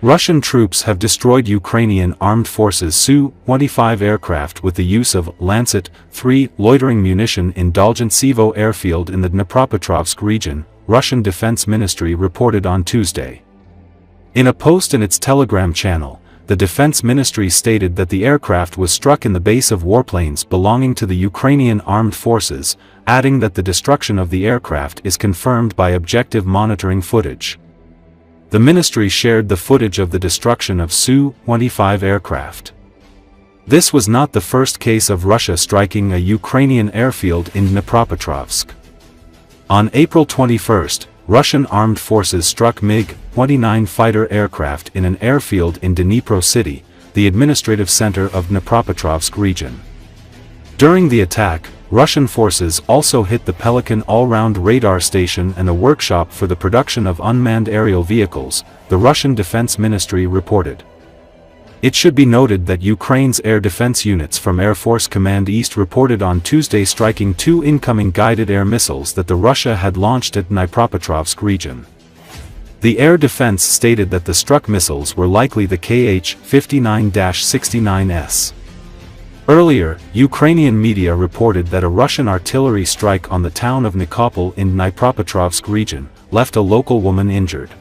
Russian troops have destroyed Ukrainian armed forces Su-35 aircraft with the use of Lancet-3 loitering munition in Dnepropetrovsk airfield in the Dnepropetrovsk region, Russian Defense Ministry reported on Tuesday. In a post in its Telegram channel, the Defense Ministry stated that the aircraft was struck in the base of warplanes belonging to the Ukrainian armed forces, adding that the destruction of the aircraft is confirmed by objective monitoring footage. The ministry shared the footage of the destruction of Su-25 aircraft. This was not the first case of Russia striking a Ukrainian airfield in Dnepropetrovsk. On April 21, Russian armed forces struck MiG-29 fighter aircraft in an airfield in Dnipro city, the administrative center of Dnepropetrovsk region. During the attack, Russian forces also hit the Pelican all-round radar station and a workshop for the production of unmanned aerial vehicles, the Russian Defense Ministry reported. It should be noted that Ukraine's air defense units from Air Force Command East reported on Tuesday striking 2 incoming guided air missiles that the Russia had launched at Dnipropetrovsk region. The air defense stated that the struck missiles were likely the Kh-59-69S. Earlier, Ukrainian media reported that a Russian artillery strike on the town of Nikopol in Dnipropetrovsk region left a local woman injured.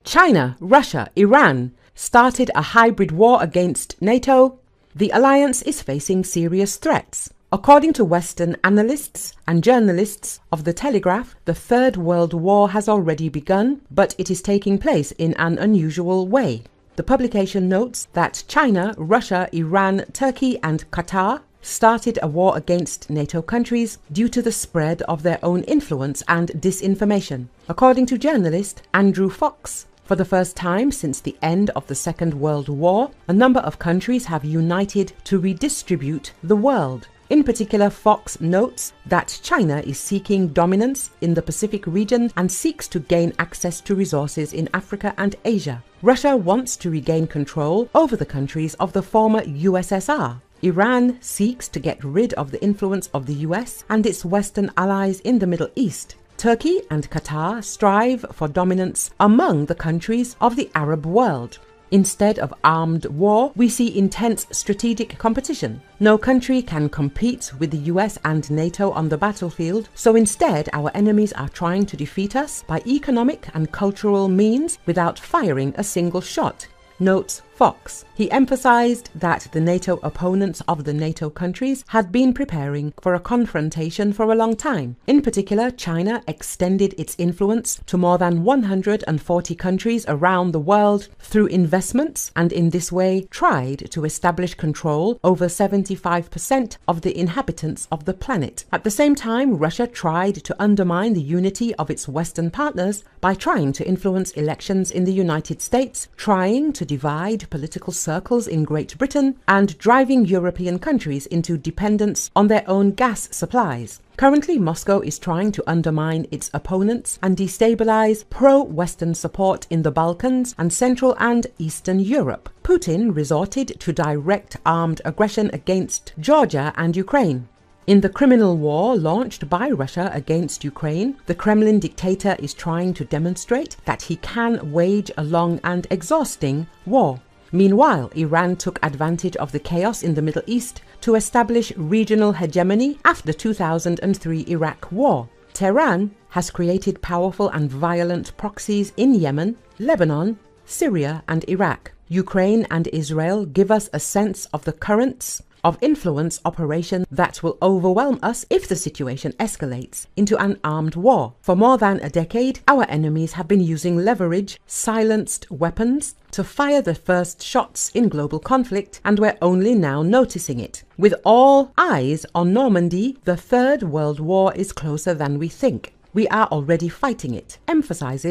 China, Russia, Iran started a hybrid war against NATO. The alliance is facing serious threats. According to Western analysts and journalists of The Telegraph, the Third World War has already begun, but it is taking place in an unusual way. The publication notes that China, Russia, Iran, Turkey and Qatar started a war against NATO countries due to the spread of their own influence and disinformation. According to journalist Andrew Fox, for the first time since the end of the Second World War, a number of countries have united to redistribute the world. In particular, Fox notes that China is seeking dominance in the Pacific region and seeks to gain access to resources in Africa and Asia. Russia wants to regain control over the countries of the former USSR. Iran seeks to get rid of the influence of the US and its Western allies in the Middle East. Turkey and Qatar strive for dominance among the countries of the Arab world. Instead of armed war, we see intense strategic competition. No country can compete with the US and NATO on the battlefield, so instead our enemies are trying to defeat us by economic and cultural means without firing a single shot, notes Fox. He emphasized that the NATO opponents of the NATO countries had been preparing for a confrontation for a long time. In particular, China extended its influence to more than 140 countries around the world through investments and in this way tried to establish control over 75% of the inhabitants of the planet. At the same time, Russia tried to undermine the unity of its Western partners by trying to influence elections in the United States, trying to divide political circles in Great Britain, and driving European countries into dependence on their own gas supplies. Currently, Moscow is trying to undermine its opponents and destabilize pro-Western support in the Balkans and Central and Eastern Europe. Putin resorted to direct armed aggression against Georgia and Ukraine. In the criminal war launched by Russia against Ukraine, the Kremlin dictator is trying to demonstrate that he can wage a long and exhausting war. Meanwhile, Iran took advantage of the chaos in the Middle East to establish regional hegemony after the 2003 Iraq War. Tehran has created powerful and violent proxies in Yemen, Lebanon, Syria and Iraq. Ukraine and Israel give us a sense of the currents of influence operation that will overwhelm us if the situation escalates into an armed war. For more than a decade, our enemies have been using leverage, silenced weapons to fire the first shots in global conflict, and we're only now noticing it. With all eyes on Normandy, the Third World War is closer than we think. We are already fighting it, emphasizes